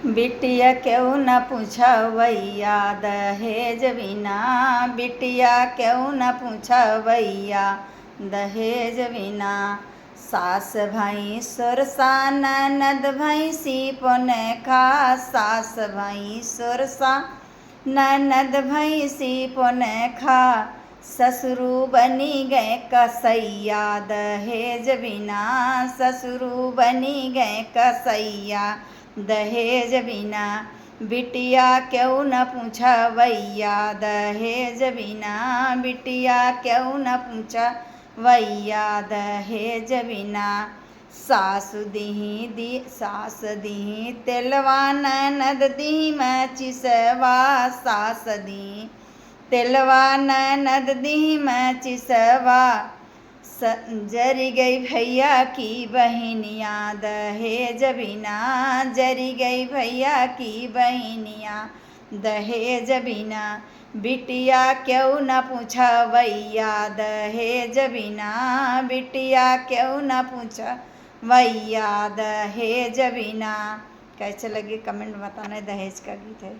बिटिया क्यों न पूछवैया दहेज बिना, बिटिया क्यों न पूछवैया दहेज बिना। सास भई सुरसा ननद भैंसी पुनखा, सास भई सुरसा ननद भैंसी पुनखा। ससुरु बनी गए कसैया दहेज बिना, ससुरु बनी गए कसैया दहेज बिना। बिटिया क्यों न पूछवैया दहेज बिना, बिटिया क्यों न पूछवैया दहेज बिना। सासु दीही तेलवा ननद दीही माचिसवा, सास दी तेलवा ननद दीही माचिसवा। जरी गई भैया की बहनिया दहेज बिना, जरी गई भैया की बहनिया दहेज बिना। बिटिया क्यों न पूछवैया दहेज बिना, बिटिया क्यों न पूछवैया दहेज बिना। कैसे लगे कमेंट बताना। दहेज का गीत है।